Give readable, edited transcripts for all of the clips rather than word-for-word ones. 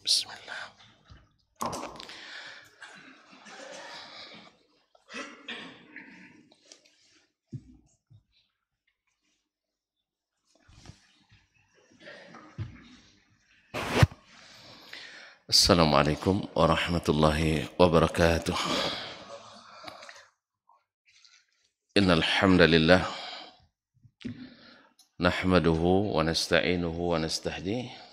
Bismillah. Assalamualaikum warahmatullahi wabarakatuh. Innal hamdalillah nahmaduhu wa nasta'inuhu wa nastahdihi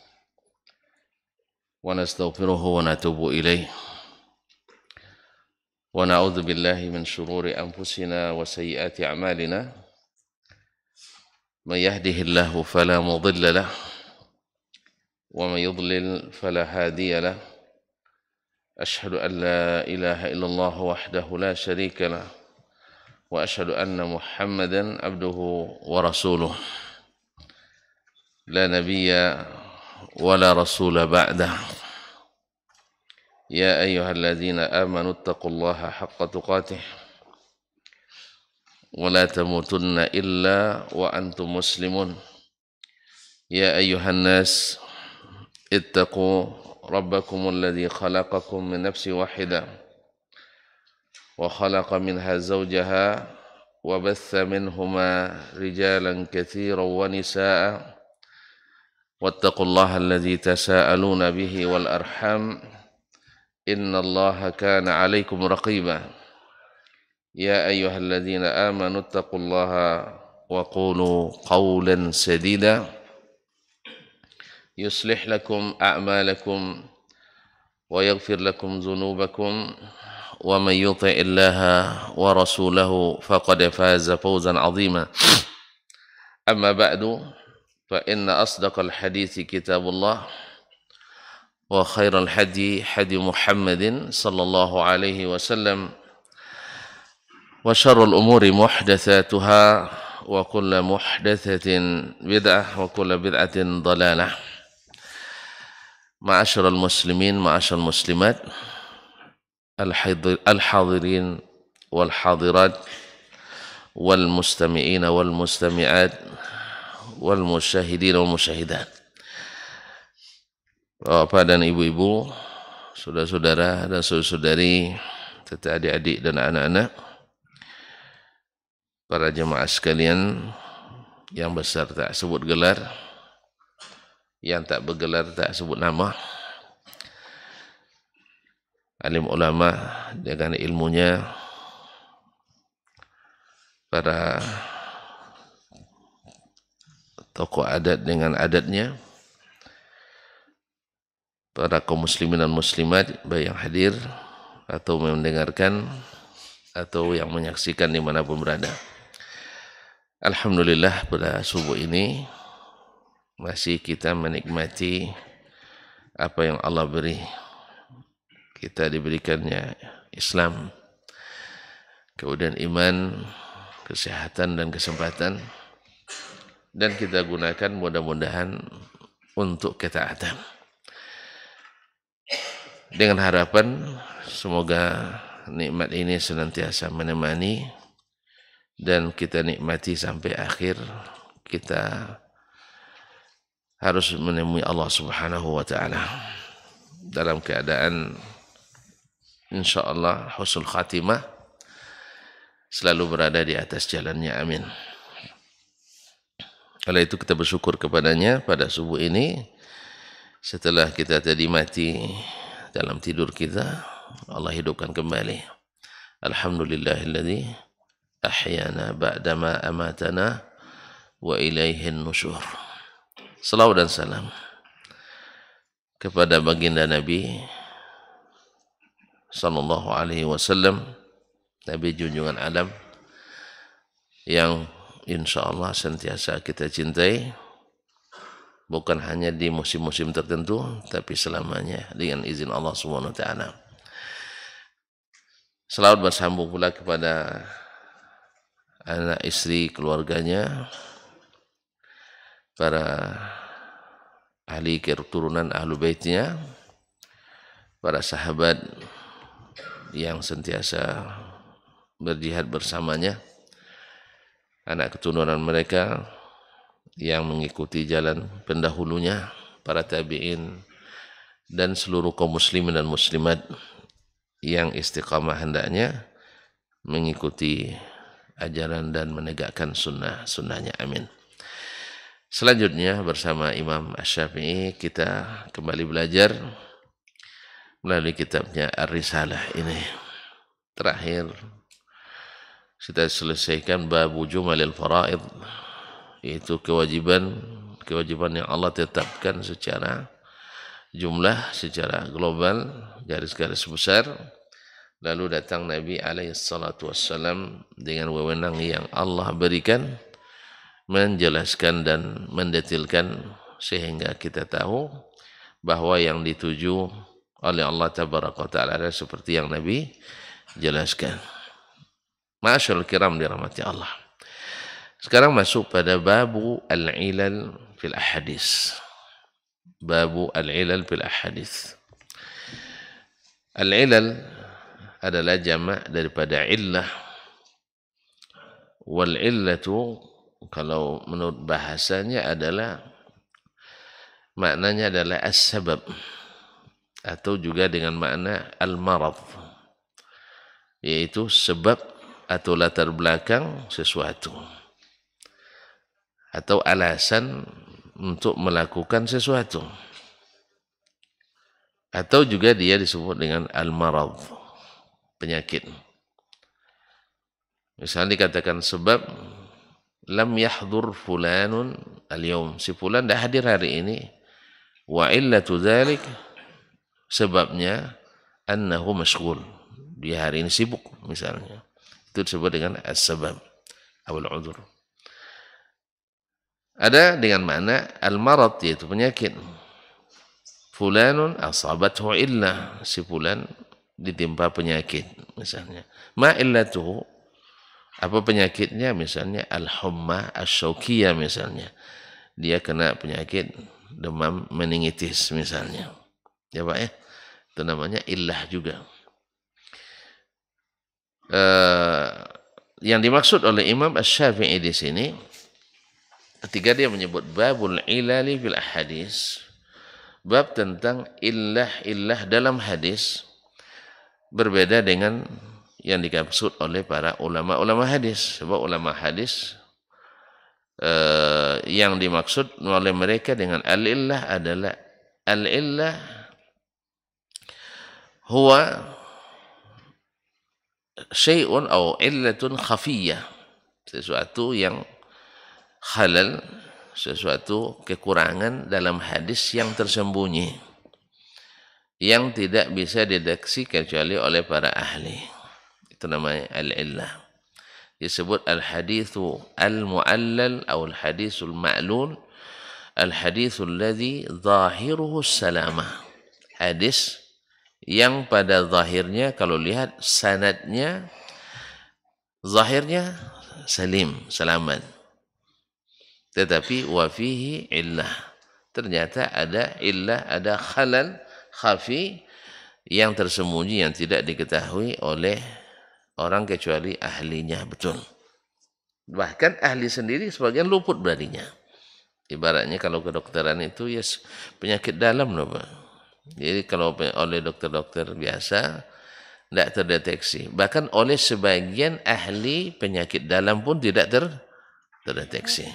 wa nastaghfiruhu wa natubu ilayh. Wa na'udzu billahi min shururi anfusina wa sayyiati a'malina. May yahdihillahu fala mudilla lahu wa may yudlil fala hadiya lahu. Ashhadu an la ilaha illallah wahdahu la syarika lahu wa ashhadu anna Muhammadan abduhu wa rasuluh. La nabiyya wa la rasula ba'dah. Ya ayyuhalladzina amanu taqullaha haqqa tuqatih wa la tamutunna illa wa antum muslimun. Ya ayyuhan nas ittaqu rabbakum alladhi khalaqakum min nafsin wahidah wa khalaqa minha zawjaha wa batha minhuma rijalan katsiran wa nisaa. Wattaqullaha alladzi tasaaluna bihi wal arham innallaha kana 'alaikum raqiba. Ya ayyuhalladzina amanu taqullaha wa qulu qawlan sadida yuslih lakum a'malakum wa yaghfir lakum dhunubakum wa may yuti'illaha wa rasulahu faqad faza fawzan 'azima. Amma ba'du. فإن أصدق الحديث كتاب الله وخير الهدي هدي محمد صلى الله عليه وسلم وشر الأمور محدثاتها وكل محدثة بدعة وكل بدعة ضلالة. معاشر المسلمين معاشر المسلمات الحاضرين والحاضرات والمستمعين والمستمعات wal musyahidin wal musyahidat. Bapak dan ibu-ibu, saudara-saudara dan saudari, serta adik-adik dan anak-anak, para jemaah sekalian yang besar tak sebut gelar, yang tak bergelar tak sebut nama, alim ulama dengan ilmunya, para tokoh adat dengan adatnya, para kaum muslimin dan muslimat, baik yang hadir atau mendengarkan atau yang menyaksikan dimanapun berada. Alhamdulillah pada subuh ini masih kita menikmati apa yang Allah beri. Kita diberikannya Islam, kemudian iman, kesehatan dan kesempatan, dan kita gunakan mudah-mudahan untuk ketaatan. Dengan harapan semoga nikmat ini senantiasa menemani dan kita nikmati sampai akhir. Kita harus menemui Allah Subhanahu wa taala dalam keadaan insyaallah husnul khatimah, selalu berada di atas jalannya. Amin. Oleh itu kita bersyukur kepadanya pada subuh ini. Setelah kita tadi mati dalam tidur kita, Allah hidupkan kembali. Alhamdulillahilladzi ahyana ba'dama amatana wa ilaihin nusyur. Salawat dan salam kepada baginda Nabi sallallahu alaihi wasallam, Nabi junjungan alam yang insyaallah sentiasa kita cintai, bukan hanya di musim-musim tertentu, tapi selamanya dengan izin Allah Subhanahu wa taala. Selawat bersambung pula kepada anak istri keluarganya, para ahli keturunan ahlu baitnya, para sahabat yang sentiasa berjihad bersamanya, anak keturunan mereka yang mengikuti jalan pendahulunya, para tabi'in dan seluruh kaum muslimin dan muslimat yang istiqamah hendaknya mengikuti ajaran dan menegakkan sunnahnya. Amin. Selanjutnya bersama Imam Asy-Syafi'i kita kembali belajar melalui kitabnya Ar-Risalah ini. Terakhir kita selesaikan bab jumalil faraid, yaitu kewajiban yang Allah tetapkan secara jumlah, secara global, garis-garis besar. Lalu datang Nabi alaihissalatu wassalam dengan wewenang yang Allah berikan, menjelaskan dan mendetilkan sehingga kita tahu bahwa yang dituju oleh Allah tabaraka wa ta'ala adalah seperti yang Nabi jelaskan. Ma'asyarul kiram dirahmati Allah. Sekarang masuk pada babu al-ilal fil ahadis. Babu al-ilal fil ahadis. Al-ilal adalah jamak daripada illah. Wal illatu kalau menurut bahasanya adalah maknanya adalah as-sabab atau juga dengan makna al-marad, yaitu sebab atau latar belakang sesuatu atau alasan untuk melakukan sesuatu, atau juga dia disebut dengan al-marad, penyakit. Misalnya dikatakan sebab lam yahdur fulanun al-yawm, si fulan dah hadir hari ini, wa illatu dzalik, sebabnya annahu mashghul, dia hari ini sibuk misalnya. Itu disebut dengan as-sabab atau al-udhur. Ada dengan makna al-marad, yaitu penyakit. Fulanun asabathu illah, si fulan ditimpa penyakit misalnya. Ma illatuhu, apa penyakitnya? Misalnya al-humma asy-syaukiyah misalnya. Dia kena penyakit demam meningitis misalnya. Ya Pak ya? Itu namanya illah juga. Yang dimaksud oleh Imam Asy-Syafi'i di sini ketika dia menyebut babul ilali fil ahadis, bab tentang illah dalam hadis, berbeda dengan yang dimaksud oleh para ulama hadis. Sebab ulama hadis yang dimaksud oleh mereka dengan al-illah adalah al-illah huwa syai'un atau illatun khafiyah, sesuatu yang halal, sesuatu kekurangan dalam hadis yang tersembunyi, yang tidak bisa dideteksi kecuali oleh para ahli. Itu namanya al-illah. Disebut al-hadithu al-mu'allal atau al-hadithul ma'lul, al-hadithul ladzi zahiruhu salamah. Hadis yang pada zahirnya, kalau lihat sanadnya, zahirnya salim, selamat. Tetapi wa fihi illah, ternyata ada illah, ada khalal khafi yang tersembunyi, yang tidak diketahui oleh orang kecuali ahlinya betul. Bahkan ahli sendiri sebagian luput beraninya. Ibaratnya kalau kedokteran itu ya penyakit dalam loh Pak. Jadi kalau oleh dokter-dokter biasa tidak terdeteksi. Bahkan oleh sebagian ahli penyakit dalam pun tidak terdeteksi.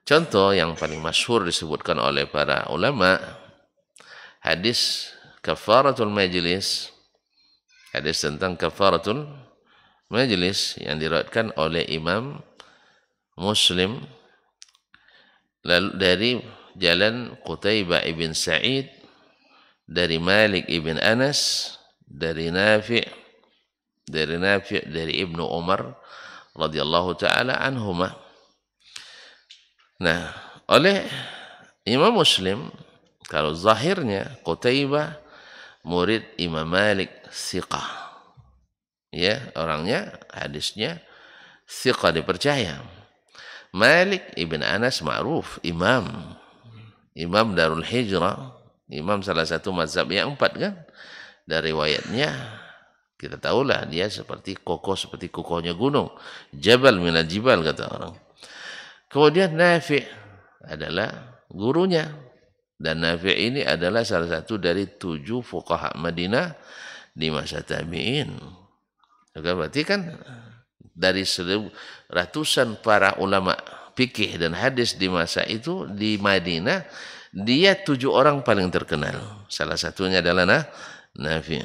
Contoh yang paling masyhur disebutkan oleh para ulama, hadis kafaratul majlis, hadis tentang kafaratul majlis yang diriwayatkan oleh Imam Muslim lalu dari jalan Qutaibah ibn Sa'id, dari Malik ibn Anas, dari Nafi' dari Ibnu Umar radhiyallahu taala anhuma. Nah, oleh Imam Muslim, kalau zahirnya Qutaibah murid Imam Malik thiqah. Ya, orangnya hadisnya thiqah, dipercaya. Malik ibn Anas ma'ruf, imam Darul Hijrah, imam salah satu mazhab yang 4 kan. Dari riwayatnya kita tahulah dia seperti kokohnya gunung, jabal minal jibal kata orang. Kemudian Nafi' adalah gurunya, Dan Nafi' ini adalah salah satu dari 7 fuqaha Madinah di masa tabi'in. Berarti kan dari ratusan para ulama fikih dan hadis di masa itu di Madinah, dia 7 orang paling terkenal. Salah satunya adalah Nafi'.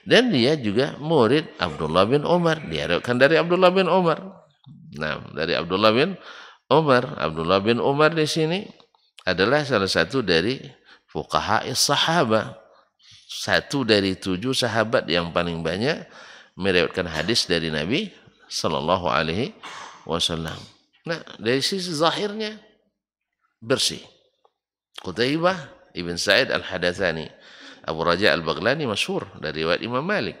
Dan dia juga murid Abdullah bin Umar. Diharapkan dari Abdullah bin Umar. Nah, dari Abdullah bin Umar. Abdullah bin Umar di sini adalah salah satu dari fuqaha sahabat. Satu dari 7 sahabat yang paling banyak meriwayatkan hadis dari Nabi sallallahu alaihi wasallam. Nah, dari sisi zahirnya bersih. Qutaibah ibn Sa'id al-Hadatsani, Abu Raja al-Baghlani masyhur dari riwayat Imam Malik.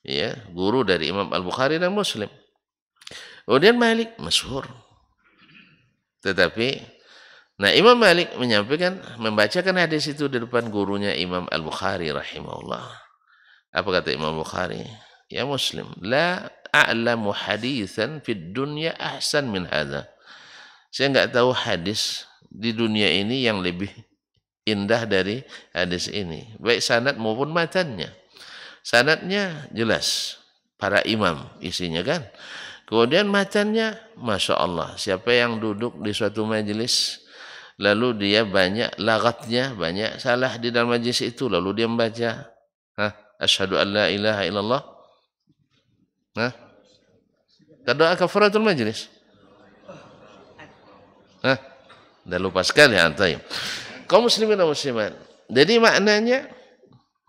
Ya, guru dari Imam Al-Bukhari dan Muslim. Kemudian Malik masyhur. Tetapi Imam Malik menyampaikan, membacakan hadis itu di depan gurunya Imam Al-Bukhari rahimahullah. Apa kata Imam Al-Bukhari? Ya Muslim, la a'lamu hadithan fid dunya ahsan min hadha. Saya enggak tahu hadis di dunia ini yang lebih indah dari hadis ini. Baik sanad maupun matannya. Sanadnya jelas, para imam isinya kan. Kemudian matannya, Masya Allah, siapa yang duduk di suatu majelis, lalu dia banyak lagatnya, banyak salah di dalam majlis itu, lalu dia membaca, asyhadu an la ilaha illallah, doa kafaratul majlis. Dah lupa sekali antum. Kaum muslimin dan muslimat. Jadi maknanya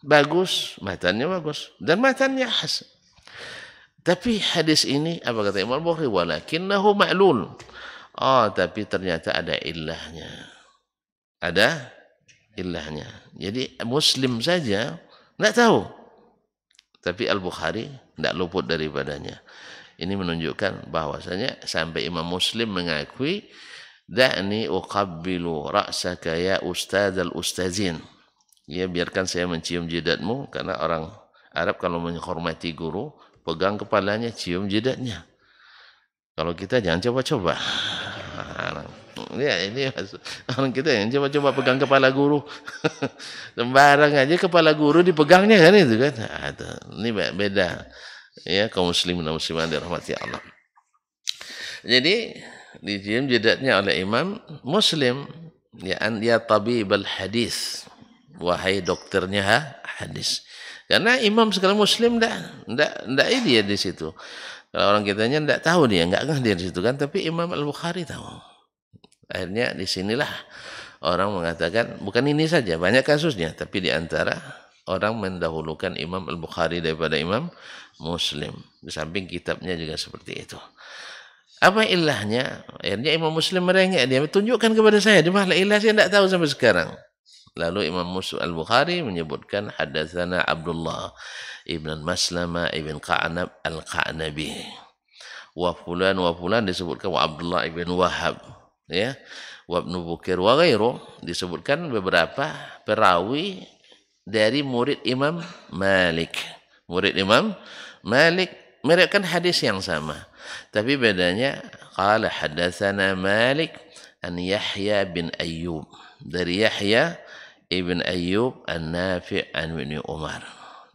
bagus, matannya bagus, dan matannya hasan. Tapi hadis ini, apa kata Imam Bukhari? Walakinnahu ma'lul. Tapi ternyata ada illahnya. Ada illahnya. Jadi Muslim saja tidak tahu. Tapi Al-Bukhari tidak luput daripadanya. Ini menunjukkan bahwasanya sampai Imam Muslim mengakui, da'ni uqabbilu ra'saka ya ustadzal ustazin. Ya, biarkan saya mencium jidatmu, karena orang Arab kalau menghormati guru, pegang kepalanya, cium jidatnya. Kalau kita jangan coba-coba. Ya, ini orang kita yang coba-coba pegang kepala guru. Sembarang aja kepala guru dipegangnya kan itu kan. Ini beda. Ya, kaum muslimin dan muslimat dirahmati Allah. Jadi dicium jidatnya oleh Imam Muslim, ya tabibal hadis. Wahai dokternya hadis. Karena imam sekali Muslim ndak dia di situ. Kalau orang kitanya ndak tahu dia, nggak ngeh dia di situ kan. Tapi Imam Al-Bukhari tahu. Akhirnya disinilah orang mengatakan, bukan ini saja, banyak kasusnya. Tapi di antara orang mendahulukan Imam Al-Bukhari daripada Imam Muslim. Di samping kitabnya juga seperti itu. Apa ilahnya? Akhirnya Imam Muslim merengek, dia tunjukkan kepada saya. Di mana ilah saya ndak tahu sampai sekarang. Lalu Imam Al-Bukhari menyebutkan hadatsana Abdullah ibn Maslama ibn Qa'nab al-Qa'nabi. Wa fulan disebutkan wa Abdullah ibn Wahab, ya. Wa Ibnu Bukir wa ghairu, disebutkan beberapa perawi dari murid Imam Malik. Murid Imam Malik meriwayatkan hadis yang sama. Tapi bedanya qala hadatsana Malik an Yahya bin Ayyub. Dari Yahya Ibn Ayyub an-Nafi' an Ibn Umar.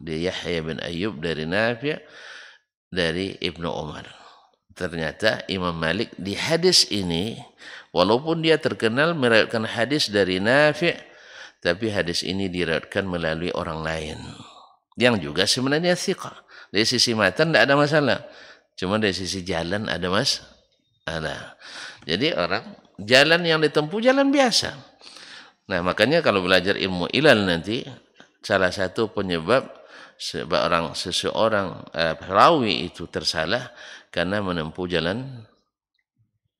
Dia Yahya bin Ayyub dari Nafi' dari Ibnu Umar. Ternyata Imam Malik di hadis ini, walaupun dia terkenal meriwayatkan hadis dari Nafi', tapi hadis ini diriwayatkan melalui orang lain yang juga sebenarnya thiqah. Dari sisi matan tidak ada masalah, cuma dari sisi jalan ada masalah. Jadi orang jalan yang ditempuh jalan biasa. Nah, makanya kalau belajar ilmu ilal nanti, salah satu penyebab seseorang perawi itu tersalah karena menempuh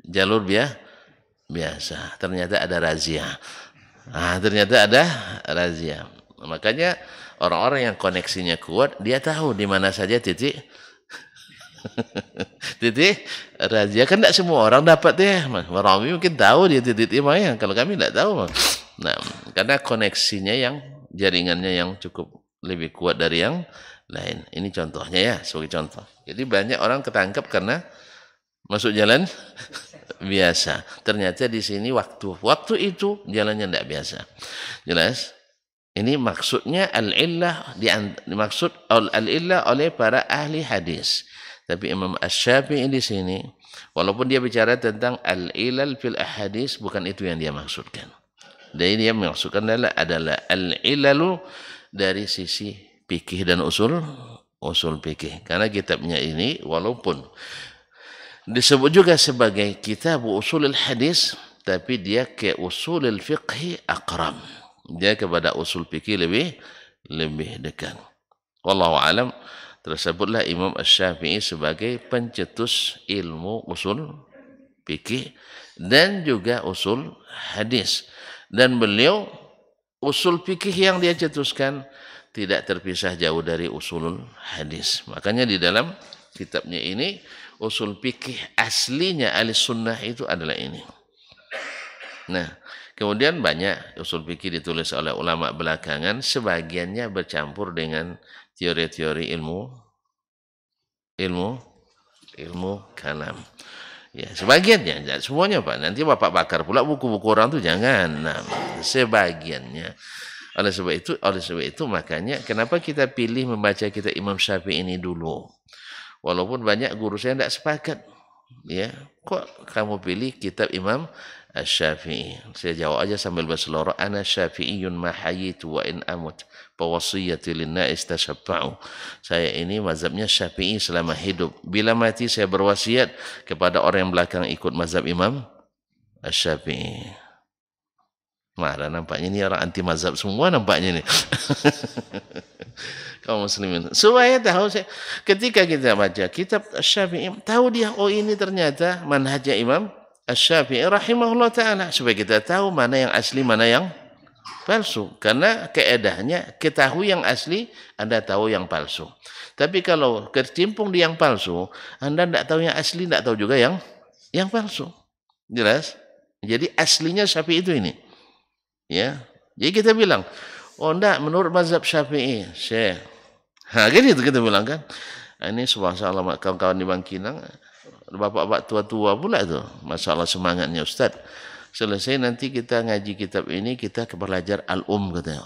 jalur biasa. Ternyata ada razia. Ternyata ada razia. Makanya orang-orang yang koneksinya kuat, dia tahu di mana saja titik razia. Kan tidak semua orang dapat ya. Rawi mungkin tahu dia titik mana. Kalau kami tidak tahu. Nah, karena koneksinya jaringannya yang cukup lebih kuat dari yang lain. Ini contohnya ya, sebagai contoh. Jadi banyak orang ketangkep karena masuk jalan biasa. Ternyata di sini waktu itu jalannya tidak biasa. Jelas? Ini maksudnya al-illah dimaksud al-illah oleh para ahli hadis. Tapi Imam Asy-Syafi'i di sini walaupun dia bicara tentang al-ilal fil ahadis bukan itu yang dia maksudkan. Jadi dia maksudkan adalah al-ilalu dari sisi fikih dan usul fikih. Karena kitabnya ini walaupun disebut juga sebagai kitab usulul hadis tapi dia ke usulul fiqhi aqrab. Dia kepada usul fikih lebih dekat. Wallahu alam, tersebutlah Imam Asy-Syafi'i sebagai pencetus ilmu usul fikih dan juga usul hadis. Dan beliau usul fikih yang dia cetuskan tidak terpisah jauh dari usul hadis. Makanya di dalam kitabnya ini usul fikih aslinya ahli sunnah itu adalah ini. Nah, kemudian banyak usul fikih ditulis oleh ulama belakangan, sebagiannya bercampur dengan teori-teori ilmu kalam. Ya, sebagiannya, semuanya Pak. Nanti Bapak bakar pula buku-buku orang itu jangan. Nah, sebagiannya. Oleh sebab itu makanya kenapa kita pilih membaca kitab Imam Syafi'i ini dulu. Walaupun banyak guru saya tidak sepakat. Ya, kok kamu pilih kitab Imam Asy-Syafi'i? Saya jawab aja sambil berseloroh, ana syafi'iyyun ma hayitu wa in amut fa wasiyati lin-nais tashaffa'u. Saya ini mazhabnya Syafi'i selama hidup. Bila mati saya berwasiat kepada orang yang belakang ikut mazhab Imam Asy-Syafi'i. Marah nampaknya ini orang anti mazhab semua nampaknya nih. Kaum muslimin. Supaya tahu ketika kita baca kitab Asy-Syafi'i, tahu dia oh ini ternyata manhajnya Imam Asy-Syafi'i rahimahullah taala, supaya kita tahu mana yang asli, mana yang palsu. Karena keedahnya ketahui yang asli, Anda tahu yang palsu. Tapi kalau kecimpung di yang palsu, Anda tidak tahu yang asli, tidak tahu juga yang palsu. Jelas? Jadi aslinya Syafi'i itu ini. Ya. Jadi kita bilang, oh enggak, menurut mazhab Syafi'i, Syekh. Gitu kita bilang kan. Ini subhanallah kawan-kawan di Bangkinang, bapak-bapak tua-tua pula tuh. Masalah semangatnya Ustaz. Selesai nanti kita ngaji kitab ini, kita belajar katanya.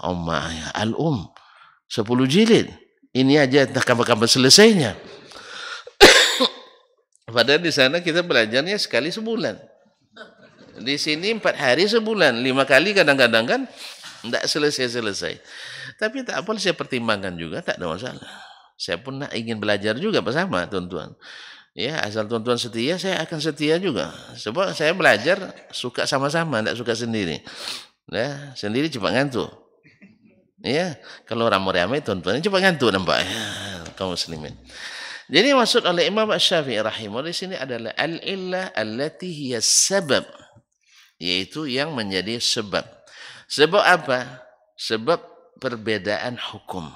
Ya, al-um 10 jilid. Ini aja entah kapan selesainya. Padahal di sana kita belajarnya sekali sebulan. Di sini 4 hari sebulan, 5 kali kadang-kadang kan tidak selesai. Tapi tak apa, saya pertimbangkan juga, tak ada masalah. Saya pun ingin belajar juga bersama tuan-tuan. Ya, asal tuan-tuan setia, saya akan setia juga. Sebab saya belajar suka sama-sama, tidak suka sendiri. Ya, sendiri cepat ngantuk. Ya, kalau ramai-ramai tuan-tuan cepat ngantuk nampak. Ya, kaum muslimin. Jadi maksud oleh Imam Asy-Syafi'i rahimahullah di sini adalah al-illah allati hiya sabab, yaitu yang menjadi sebab. Sebab apa? Sebab perbedaan hukum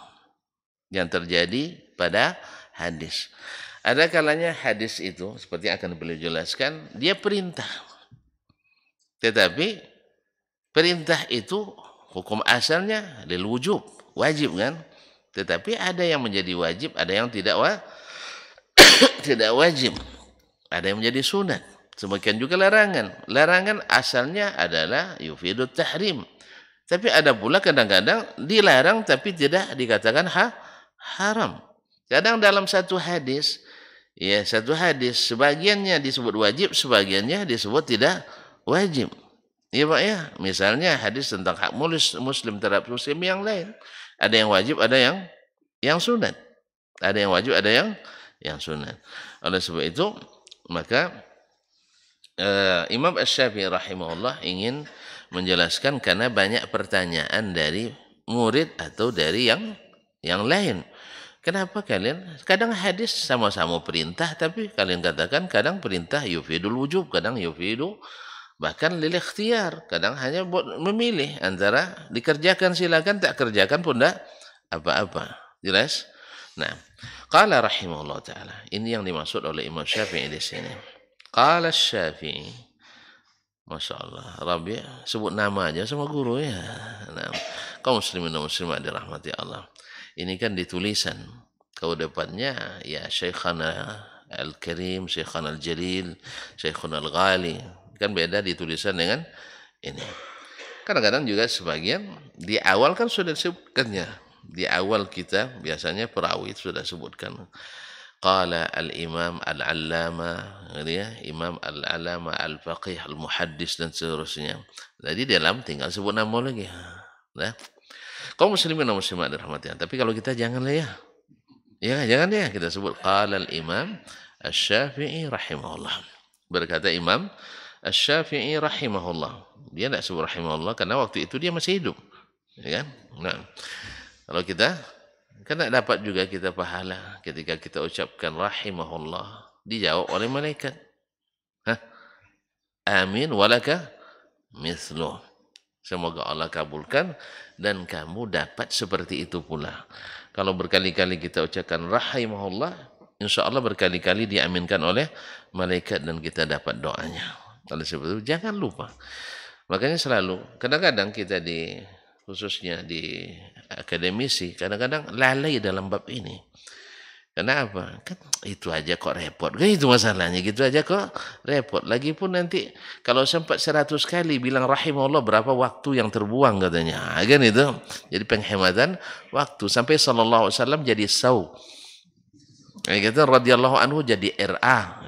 yang terjadi pada hadis. Ada kalanya hadis itu seperti yang akan beliau jelaskan, dia perintah. Tetapi perintah itu hukum asalnya lil wujub, wajib kan? Tetapi ada yang menjadi wajib, ada yang tidak wajib. Ada yang menjadi sunat. Demikian juga larangan. Larangan asalnya adalah yufidut tahrim. Tapi ada pula kadang-kadang dilarang tapi tidak dikatakan haram. Kadang dalam satu hadis, ya satu hadis sebagiannya disebut wajib, sebagiannya disebut tidak wajib. Ya Pak ya, misalnya hadis tentang hak muslim terhadap muslim yang lain. Ada yang wajib, ada yang sunat. Ada yang wajib, ada yang sunat. Oleh sebab itu, maka Imam Asy-Syafi'i rahimahullah ingin menjelaskan karena banyak pertanyaan dari murid atau dari yang lain. Kenapa kalian kadang hadis sama-sama perintah tapi kalian katakan kadang perintah yufidul wujub, kadang yufidu bahkan lil ikhtiyar, kadang hanya buat memilih antara dikerjakan silakan, tak kerjakan pun tidak apa-apa. Jelas? Nah, qala rahimahullah taala. Ini yang dimaksud oleh Imam Syafi'i di sini. Qala Syafi'i, Masya Allah, Rabi sebut nama aja sama guru ya. Nah, kaum muslimin dan muslimat dirahmati Allah. Ini kan ditulisan. Kalau depannya ya Syekhana Al-Karim, Syekhana Al-Jalil, Syekhuna Al-Ghali. Kan beda di tulisan dengan ini. Kadang-kadang juga sebagian di awal kan sudah disebutkannya. Di awal kita biasanya perawi sudah sebutkan. Qala al-imam al-allama, ya, imam al-allama al-faqih al-muhaddis dan seterusnya. Jadi dalam tinggal sebut nama lagi. Nah, kaum muslimin dan muslimat dirahmati. Tapi kalau kita janganlah ya. Ya, jangan ya kita sebut qala al-imam asy-Syafi'i rahimahullah. Berkata Imam asy-Syafi'i rahimahullah. Dia tidak sebut rahimahullah karena waktu itu dia masih hidup. Ya kan? Nah, kalau kita kan tidak dapat juga kita pahala ketika kita ucapkan rahimahullah dijawab oleh malaikat. Hah? Amin walaka mithluh. Semoga Allah kabulkan dan kamu dapat seperti itu pula. Kalau berkali-kali kita ucapkan rahimahullah, insya Allah berkali-kali diaminkan oleh malaikat dan kita dapat doanya. Oleh sebab itu jangan lupa. Makanya selalu, kadang-kadang kita khususnya di akademisi, kadang-kadang lalai dalam bab ini. Kenapa? Kan itu aja kok repot. Kan itu masalahnya, gitu aja kok repot. Lagipun nanti kalau sempat 100 kali bilang rahimahullah, berapa waktu yang terbuang katanya. Kan itu. Jadi penghematan waktu. Sampai sallallahu alaihi wasallam jadi saw. Kata radhiyallahu anhu jadi RA.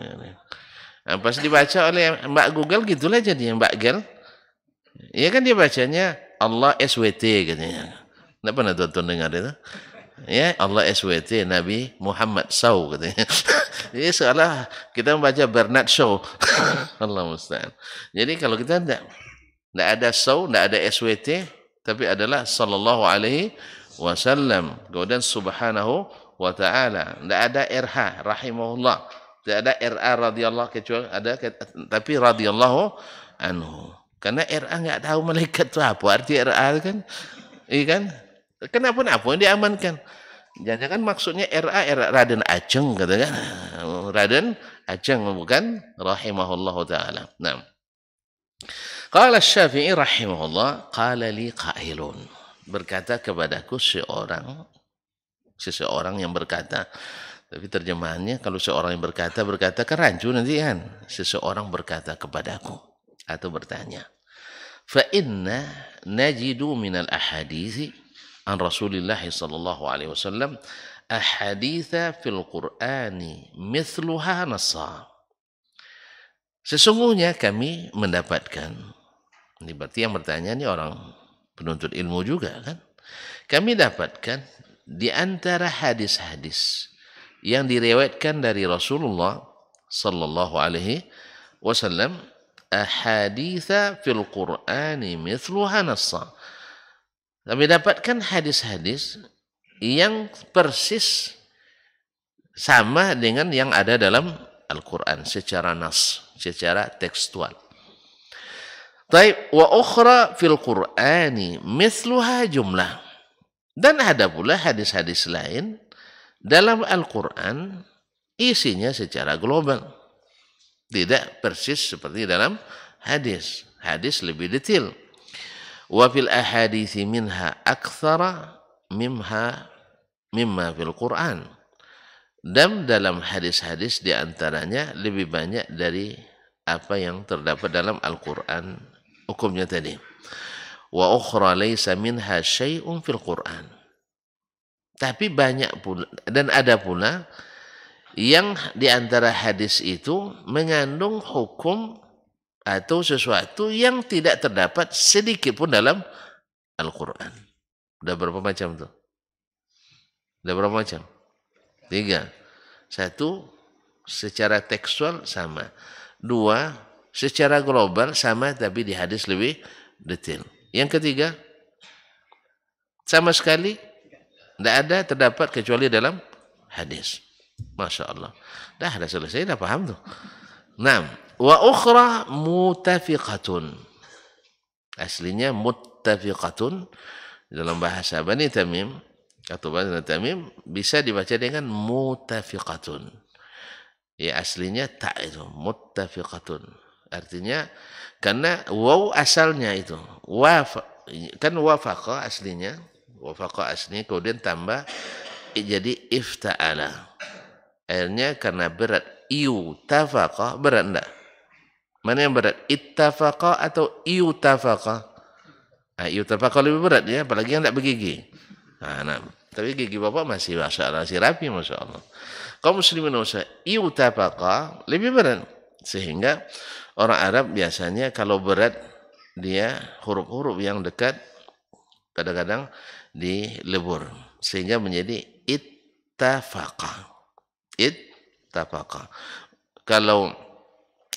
Nah, pas dibaca oleh Mbak Google gitulah jadi Mbak Gel. Iya kan dia bacanya Allah SWT katanya. Tidak pernah tonton dengar itu. Ya, Allah SWT, Nabi Muhammad SAW katanya. Jadi seolah kita membaca Bernard Shaw. Allah musta'an. Jadi kalau kita tidak ada SAW, tidak ada SWT, tapi adalah sallallahu alaihi wasallam. Kemudian subhanahu wa ta'ala. Tidak ada RH, rahimahullah. Tidak ada RA radhiyallahu, kecuali ada tapi radhiyallahu anhu. Karena RA enggak tahu malaikat itu apa arti RA kan? Iya kan? Kenapa yang diamankan? Jangan maksudnya RA Raden Ajeng katakan. Raden Ajeng bukan rahimahullahu taala. Nah. Qala Asy-Syafi'i rahimahullah, qala li qailun. Berkata kepadaku seseorang yang berkata. Tapi terjemahannya kalau seorang yang berkata kan rancu nanti kan. Seseorang berkata kepadaku atau bertanya. Fa inna najidu minal ahadithi an Rasulillah sallallahu alaihi wasallam ahaditha fil Qur'ani mithluha nassa. Sesungguhnya kami mendapatkan, ini berarti yang bertanya ini orang penuntut ilmu juga kan. Kami dapatkan di antara hadis-hadis yang diriwayatkan dari Rasulullah sallallahu alaihi wasallam ahaditha fil Qur'ani mithluha nassa. Kami dapatkan hadis-hadis yang persis sama dengan yang ada dalam Al-Qur'an secara nas, secara tekstual. Taib wa ukhra fil Qur'ani mithluha jumlah. Dan ada pula hadis-hadis lain dalam Al-Qur'an isinya secara global. Tidak persis seperti dalam hadis. Hadis lebih detail. Wa fil ahadithi minha aktsara mimma fil Qur'an. Dan dalam hadis-hadis di antaranya lebih banyak dari apa yang terdapat dalam Al-Qur'an hukumnya tadi. Wa ukhra laysa minha syai'un fil Qur'an. Tapi banyak pula dan ada pula yang di antara hadis itu mengandung hukum atau sesuatu yang tidak terdapat sedikit pun dalam Al-Quran. Udah berapa macam tuh? Udah berapa macam? 3. 1, secara tekstual sama. 2, secara global sama tapi di hadis lebih detail. Yang ketiga, sama sekali tidak ada terdapat kecuali dalam hadis. Masya Allah. Dah selesai, dah paham tuh. Nah, wa ukhra mutafiqatun. Aslinya muttafiqatun dalam bahasa Bani Tamim atau Bani Tamim bisa dibaca dengan mutafiqatun. Ya aslinya tak itu muttafiqatun. Artinya karena waw asalnya itu kan wafaqa aslinya kemudian tambah jadi ifta'ala. Akhirnya karena berat iutafaqa berat enggak? Mana yang berat? Ittafaqa atau iutafaqa? Iutafaqa lebih berat ya, apalagi yang enggak bergigi. Nah, tapi gigi bapak masih masih rapi, masya Allah. Kaum muslimin iutafaqa lebih berat, sehingga orang Arab biasanya kalau berat dia huruf-huruf yang dekat kadang-kadang dilebur sehingga menjadi ittafaqa. Ittafaqa. Kalau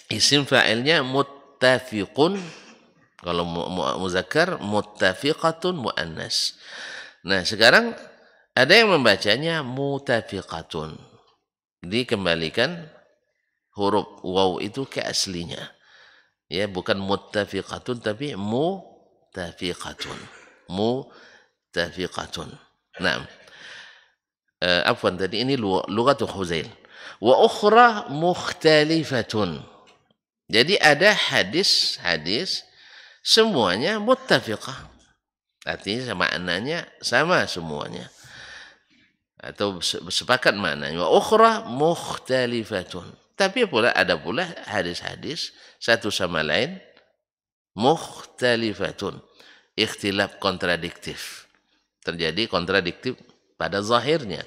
isim fa'ilnya muttafiqun, kalau muzakkar muttafiqatun muannas. Nah, sekarang ada yang membacanya mutafiqatun. Dikembalikan huruf waw itu ke aslinya. Ya, bukan muttafiqatun tapi mutafiqatun. Mutafiqatun. Nah, afwan tadi ini lugatu Huzail. Wa ukhra mukhtalifatun. Jadi ada hadis semuanya muttafiqah. Artinya maknanya sama semuanya. Atau sepakat maknanya. Wa ukhra mukhtalifatun. Tapi ada pula hadis-hadis satu sama lain mukhtalifatun. Ikhtilaf kontradiktif. Terjadi kontradiktif pada zahirnya.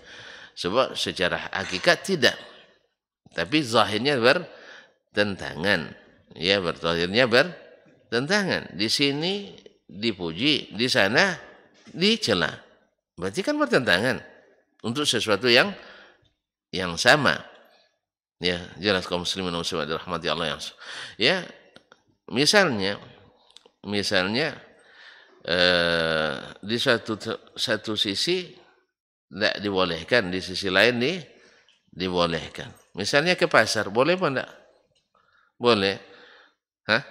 Sebab secara hakikat tidak. Tapi zahirnya bertentangan. Ya, zahirnya bertentangan. Di sini dipuji, di sana dicela. Berarti kan bertentangan untuk sesuatu yang sama. Ya, jelas kaum muslimin dan muslimat dirahmati Allah yang. Ya, misalnya di satu sisi tidak dibolehkan, di sisi lain dibolehkan. Misalnya ke pasar, boleh apa enggak? Boleh. Hah?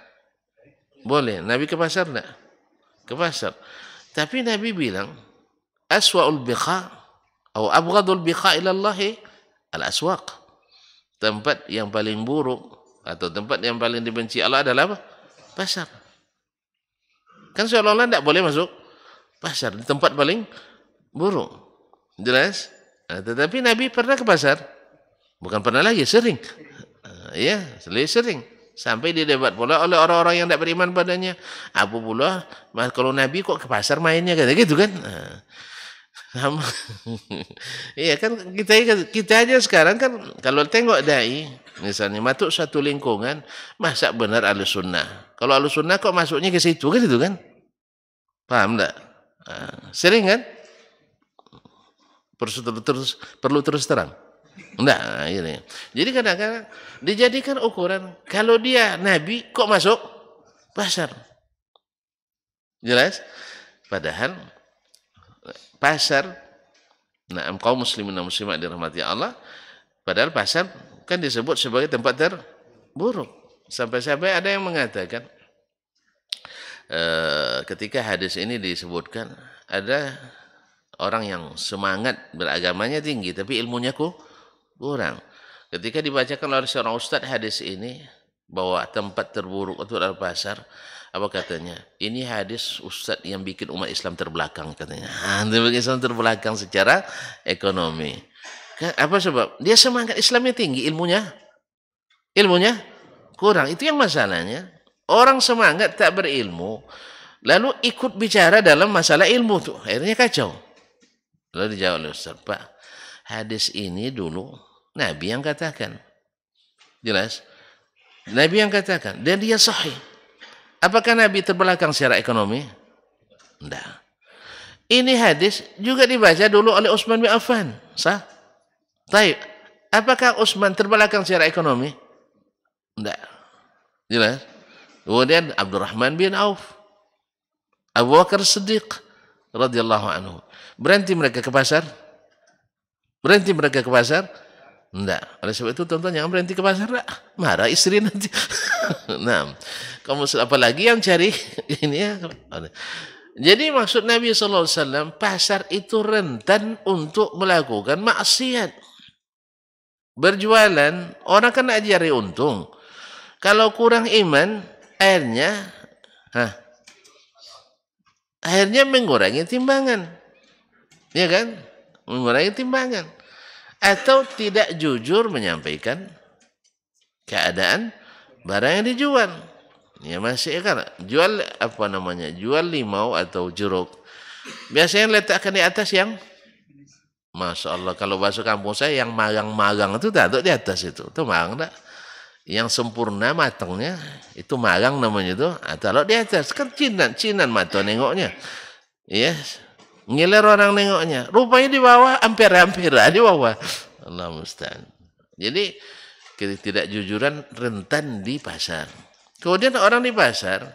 Boleh. Nabi ke pasar enggak? Ke pasar. Tapi Nabi bilang, aswa'ul biqa atau abghadul biqa ila Allah al-aswaq. Tempat yang paling buruk atau tempat yang paling dibenci Allah adalah apa? Pasar. Kan seolah-olah tidak boleh masuk pasar, di tempat paling buruk. Jelas? Nah, tetapi Nabi pernah ke pasar? Bukan pernah lagi, sering. Ya, sering. Sampai didebat pula oleh orang-orang yang tidak beriman padanya. Apa pula, kalau Nabi kok ke pasar mainnya, kata gitu kan? Sama. Iya kan, kita aja sekarang kan kalau tengok dai misalnya masuk satu lingkungan, masa benar Ahlus Sunnah. Kalau Ahlus Sunnah kok masuknya ke situ kan, itu kan? Paham enggak? Sering kan? Perlu terus terang. Enggak, ini. Jadi kadang-kadang dijadikan ukuran kalau dia Nabi kok masuk pasar. Jelas? Padahal pasar, kaum muslimin dan muslimat dirahmati Allah, padahal pasar kan disebut sebagai tempat terburuk. Sampai-sampai ada yang mengatakan ketika hadis ini disebutkan, ada orang yang semangat beragamanya tinggi tapi ilmunya kurang. Ketika dibacakan oleh seorang ustaz hadis ini bahwa tempat terburuk itu adalah pasar, apa katanya? Ini hadis ustaz yang bikin umat Islam terbelakang, katanya. Umat Islam terbelakang secara ekonomi. Apa sebab? Dia semangat Islamnya tinggi, ilmunya kurang. Itu yang masalahnya. Orang semangat tak berilmu, lalu ikut bicara dalam masalah ilmu tuh, akhirnya kacau. Lalu dijawab oleh ustaz, Pak, hadis ini dulu Nabi yang katakan. Jelas? Nabi yang katakan, dan dia sahih. Apakah Nabi terbelakang secara ekonomi? Tidak. Ini hadis juga dibaca dulu oleh Utsman bin Affan. Sah? Baik. Apakah Utsman terbelakang secara ekonomi? Tidak. Jelas? Kemudian Abdurrahman bin Auf, Abu Bakar Siddiq radhiyallahu anhu. Berhenti mereka ke pasar? Enggak. Oleh sebab itu tonton jangan berhenti ke pasar, enggak. Marah istri nanti. Nah, kamu apalagi yang cari ini ya. Jadi maksud Nabi SAW, pasar itu rentan untuk melakukan maksiat. Berjualan, orang kan nak cari untung. Kalau kurang iman, akhirnya mengurangi timbangan. Ya kan? Mengurangi timbangan. Atau tidak jujur menyampaikan keadaan barang yang dijual. Ya masih kan jual apa namanya? Jual limau atau jeruk. Biasanya letakkan di atas yang Masya Allah, kalau bahasa kampung saya yang magang-magang itu taruh di atas itu magang tak? Yang sempurna matangnya itu magang namanya itu, taruh di atas kan cinan mata nengoknya, yes, ngiler orang nengoknya, rupanya di bawah ampere di bawah, Allah musta'an. Jadi ketidakjujuran rentan di pasar. Kemudian orang di pasar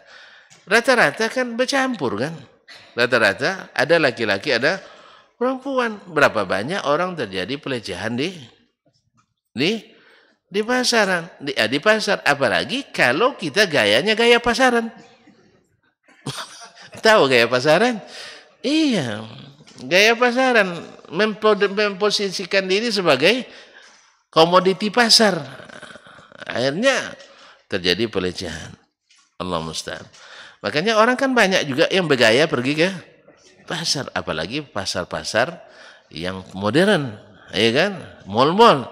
rata-rata kan bercampur kan, rata-rata ada laki-laki ada perempuan. Berapa banyak orang terjadi pelecehan di pasaran, di pasar, apalagi kalau kita gayanya gaya pasaran. Tahu gaya pasaran? Iya, gaya pasaran memposisikan diri sebagai komoditi pasar. Akhirnya terjadi pelecehan. Allah musta'an. Makanya orang kan banyak juga yang bergaya pergi ke pasar, apalagi pasar-pasar yang modern, ya kan, mall-mall.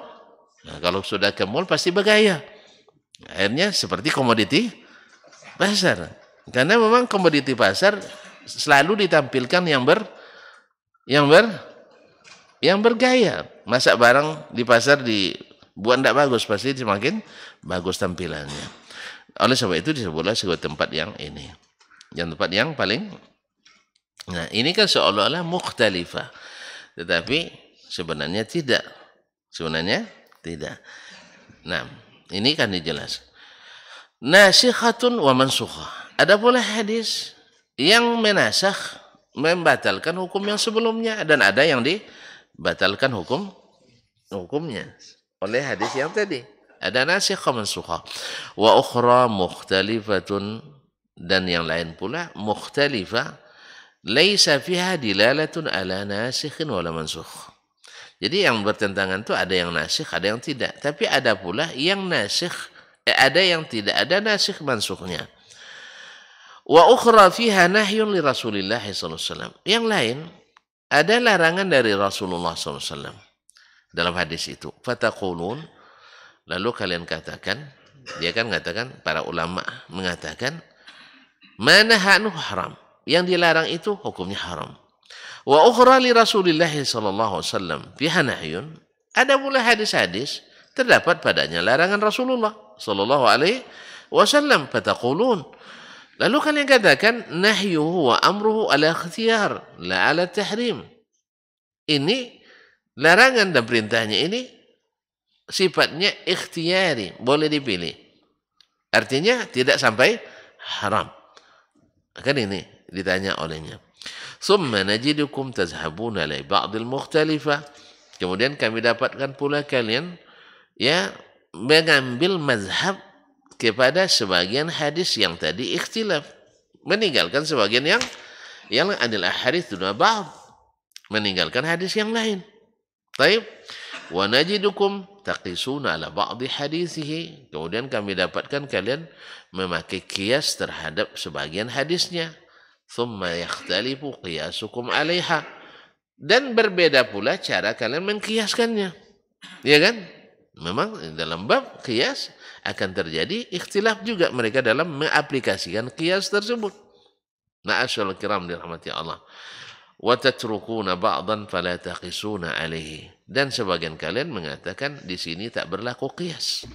Nah, kalau sudah ke mall pasti bergaya. Akhirnya seperti komoditi pasar. Karena memang komoditi pasar selalu ditampilkan yang bergaya. Masa barang di pasar dibuat tidak bagus, pasti semakin bagus tampilannya. Oleh sebab itu disebutlah sebuah tempat yang ini, yang tempat yang paling. Nah, ini kan seolah-olah mukhtalifah. Tetapi sebenarnya tidak. Sebenarnya tidak. Nah, ini kan dijelas. Nasikhatun wa mansukhah. Ada pula hadis yang menasakh, membatalkan hukum yang sebelumnya, dan ada yang dibatalkan hukumnya oleh hadis yang tadi. Ada nasikhah mansukhah. Wa ukhra mukhtalifatun, dan yang lain pula mukhtalifah. Laisa fiha dilalatun ala nasikhin wala mansukh. Jadi yang bertentangan itu ada yang nasikh, ada yang tidak. Tapi ada pula yang nasikh, ada yang tidak ada nasikh mansukhnya. Wa ukhra fiha nahyun li Rasulillah sallallahu alaihi wasallam. Yang lain ada larangan dari Rasulullah sallallahu alaihi wasallam dalam hadis itu. Fataqulun, lalu kalian katakan, dia kan mengatakan, para ulama mengatakan, mana hanu haram, yang dilarang itu hukumnya haram. Wa ukhra li Rasulillah sallallahu alaihi wasallam fiha nahyun, ada pula hadis-hadis terdapat padanya larangan Rasulullah sallallahu alaihi wasallam. Fataqulun, lalu kalian katakan, nahyuhu wa amruhu ala ikhtiyar la ala tahrim. Ini larangan dan perintahnya ini sifatnya ikhtiyari, boleh dipilih. Artinya tidak sampai haram. Kan ini ditanya olehnya. Summa najidukum tazhabuna li ba'dil mukhtalifah. Kemudian kami dapatkan pula kalian ya mengambil mazhab kepada sebagian hadis yang tadi ikhtilaf, meninggalkan sebagian yang anil ahadits duna ba'd, meninggalkan hadis yang lain. Baik. Wa najidukum taqisuna ala ba'di hadisihi. Kemudian kami dapatkan kalian memakai kias terhadap sebagian hadisnya. Thumma yakhtalifu qiyasukum alaiha. Dan berbeda pula cara kalian mengkiaskannya. Ya kan? Memang dalam bab kias akan terjadi ikhtilaf juga mereka dalam mengaplikasikan kias tersebut. Ma'asyarul kiram dirahmati Allah. Wa tatrukuna ba'dan fala taqisuna alaihi. Dan sebagian kalian mengatakan di sini tak berlaku qiyas.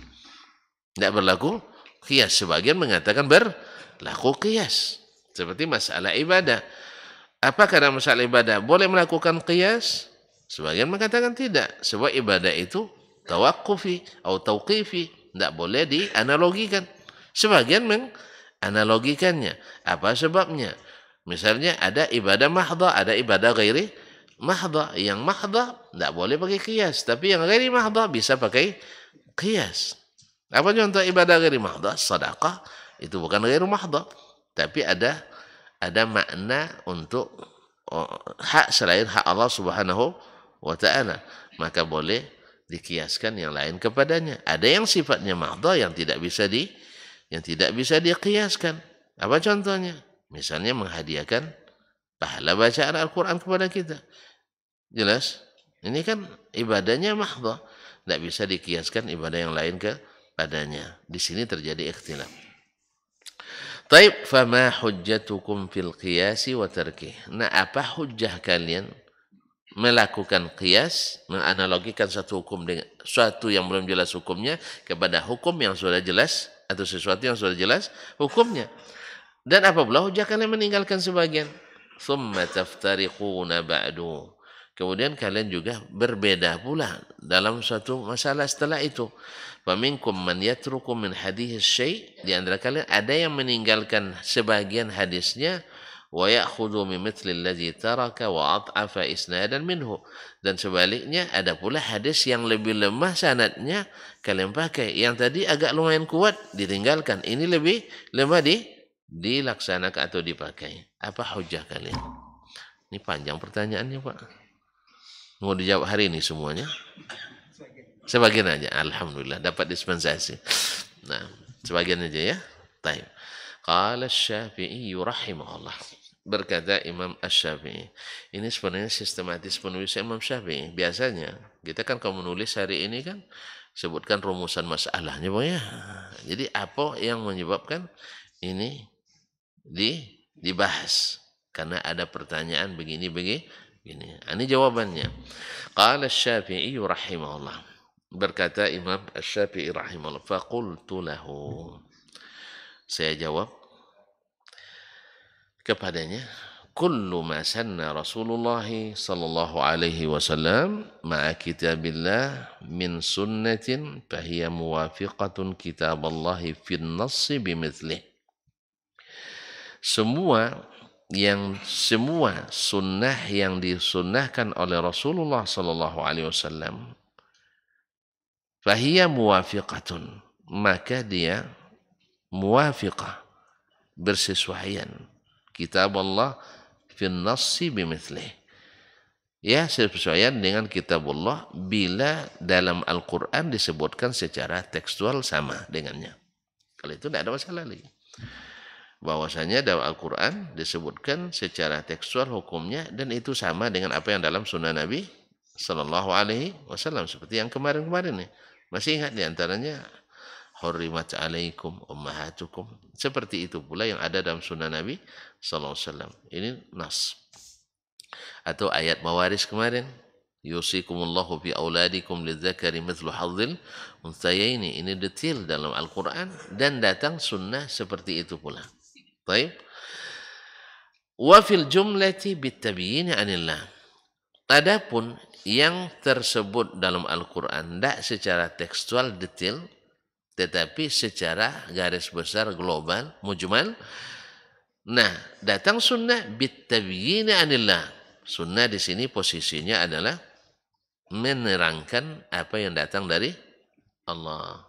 Tidak berlaku qiyas. Sebagian mengatakan berlaku qiyas. Seperti masalah ibadah. Apakah dalam masalah ibadah boleh melakukan qiyas? Sebagian mengatakan tidak. Sebab ibadah itu tawakkufi atau tauqifi. Tidak boleh dianalogikan. Sebagian menganalogikannya. Apa sebabnya? Misalnya ada ibadah mahdha, ada ibadah ghairi mahdha. Yang mahdha tidak boleh pakai qiyas, tapi yang ghairi mahdha bisa pakai qiyas. Apa contoh ibadah ghairi mahdha? Sedekah itu bukan ghairi mahdha, tapi ada makna untuk hak selain hak Allah Subhanahu wa taala, maka boleh dikiaskan yang lain kepadanya. Ada yang sifatnya mahdha yang tidak bisa dikiaskan. Apa contohnya? Misalnya menghadiahkan pahala bacaan Al-Quran kepada kita. Jelas? Ini kan ibadahnya mahdha. Tidak bisa dikiaskan ibadah yang lain padanya. Di sini terjadi ikhtilaf. Taib, fama hujjatukum fil qiyasi wa tarkih. Nah, apa hujjah kalian melakukan qiyas, menganalogikan satu hukum dengan suatu yang belum jelas hukumnya kepada hukum yang sudah jelas atau sesuatu yang sudah jelas hukumnya. Dan apabila hujjah kalian meninggalkan sebagian, thumma taftariquna ba'du. Kemudian kalian juga berbeda pula dalam suatu masalah setelah itu. Faminkum man yatruku min hadis syai', di antara kalian ada yang meninggalkan sebagian hadisnya, wa ya'khudhu min mithli allazi taraka wa ad'afa isnadan minhu, dan sebaliknya ada pula hadis yang lebih lemah sanadnya kalian pakai, yang tadi agak lumayan kuat ditinggalkan, ini lebih lemah dilaksanakan atau dipakai. Apa hujjah kalian? Ini panjang pertanyaannya, Pak. Mau dijawab hari ini semuanya? Sebagian aja. Alhamdulillah dapat dispensasi. Nah, sebagian aja ya. Baik. Qala Asy-Syafi'i rahimahullah. Berkata Imam Asy-Syafi'i. Ini sebenarnya sistematis penulis Imam Syafi'i. Biasanya kita kan kalau menulis hari ini kan sebutkan rumusan masalahnya, Bang ya. Jadi apa yang menyebabkan ini dibahas? Karena ada pertanyaan begini. Ini jawabannya. Qala Asy-Syafi'i rahimahullah. Berkata Imam Asy-Syafi'i rahimahullah, faqultu lahu. Saya jawab kepadanya, kullu ma sanna Rasulullah sallallahu alaihi wasallam ma'a kitabillah min sunnatin fahiya muwafiqatun kitaballahi fin nassi bimithlihi. Semua sunnah yang disunnahkan oleh Rasulullah sallallahu alaihi wasallam, fahiya muwafiqatun, maka dia muwafiqah, bersesuaian, kitab Allah fin nassi bimithlihi, ya sesuaian dengan kitab Allah bila dalam Al-Quran disebutkan secara tekstual sama dengannya. Kalau itu tidak ada masalah lagi. Bahwasanya dalam Al-Quran disebutkan secara tekstual hukumnya dan itu sama dengan apa yang dalam sunnah Nabi Sallallahu Alaihi Wasallam, seperti yang kemarin-kemarin nih. Masih ingat diantaranya hurrimat alaikum ummahatukum, seperti itu pula yang ada dalam sunnah Nabi Sallallahu Alaihi Wasallam. Ini nas. Atau ayat mawaris kemarin, yusikumullahu fi auladikum lidzakari mithlu hadzil unthayaini. Ini detail dalam Al-Quran dan datang sunnah seperti itu pula. Baik. Wa fil jumlati bitabyin anillah. Adapun yang tersebut dalam Al-Quran tidak secara tekstual detail, tetapi secara garis besar global, mujmal. Nah, datang sunnah bitabyin anillah. Sunnah di sini posisinya adalah menerangkan apa yang datang dari Allah.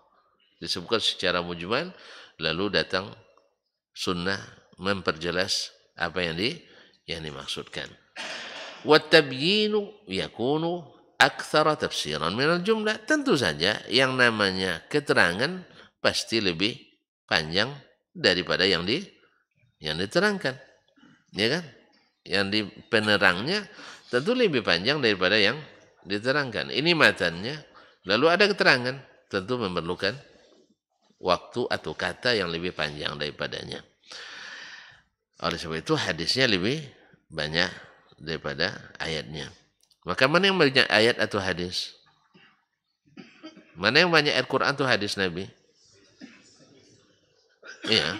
Disebutkan secara mujmal, lalu datang sunnah memperjelas apa yang dimaksudkan. Wa tabyinu yakunu aktsara tafsiran minal jumlah. Tentu saja yang namanya keterangan pasti lebih panjang daripada yang diterangkan. Ya kan? Yang di penerangnya tentu lebih panjang daripada yang diterangkan. Ini matannya, lalu ada keterangan, tentu memerlukan waktu atau kata yang lebih panjang daripadanya. Oleh sebab itu hadisnya lebih banyak daripada ayatnya. Maka mana yang banyak ayat atau hadis? Mana yang banyak ayat Quran atau hadis Nabi? Iya.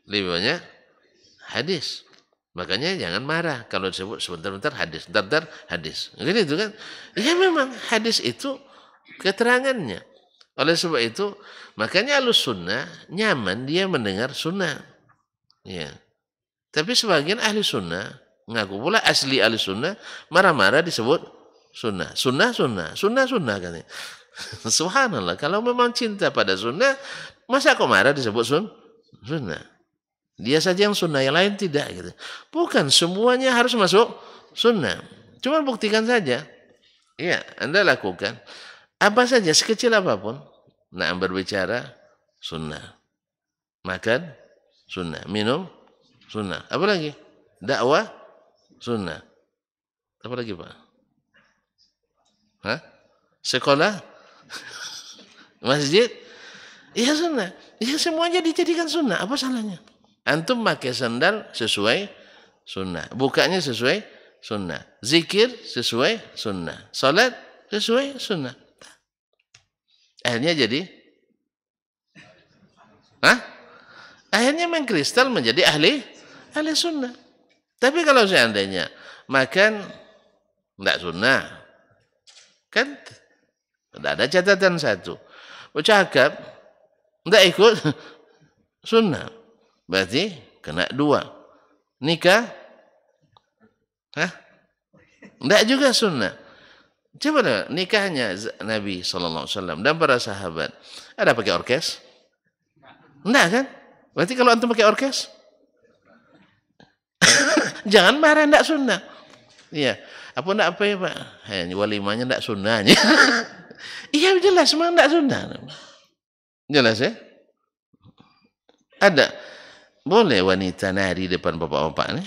Lebih banyak hadis. Makanya jangan marah kalau disebut sebentar-bentar hadis, bentar hadis. Gitu kan? Ya memang hadis itu keterangannya. Oleh sebab itu, makanya Ahlus Sunnah nyaman dia mendengar sunnah. Ya. Tapi sebagian ahli sunnah ngaku pula asli ahli sunnah marah-marah disebut sunnah katanya. Subhanallah, kalau memang cinta pada sunnah, masa kok marah disebut sunnah? Dia saja yang sunnah, yang lain tidak gitu. Bukan semuanya harus masuk sunnah. Cuma buktikan saja. Iya, Anda lakukan apa saja sekecil apapun. Nah, berbicara sunnah, makan sunnah, minum sunnah, apa lagi? Dakwah sunnah, apa lagi Pak? Sekolah Masjid, iya sunnah. Ya semuanya dijadikan sunnah. Apa salahnya? Antum pakai sandal sesuai sunnah. Bukanya sesuai sunnah. Zikir sesuai sunnah. Salat sesuai sunnah. Akhirnya jadi, akhirnya mengkristal menjadi ahli sunnah. Tapi kalau seandainya makan tidak sunnah, kan tidak ada catatan satu. Bercakap tidak ikut sunnah, berarti kena 2. Nikah, tidak juga sunnah. Coba lah, nikahnya Nabi SAW dan para sahabat, ada pakai orkes? Tidak kan? Berarti kalau antum pakai orkes, jangan marah, tidak sunnah. Iya, apa tidak apa ya Pak? Walimanya tidak sunnahnya. Iya jelas, memang tidak sunnah. Jelas ya? Ada. Boleh wanita nari depan bapak-bapak ini?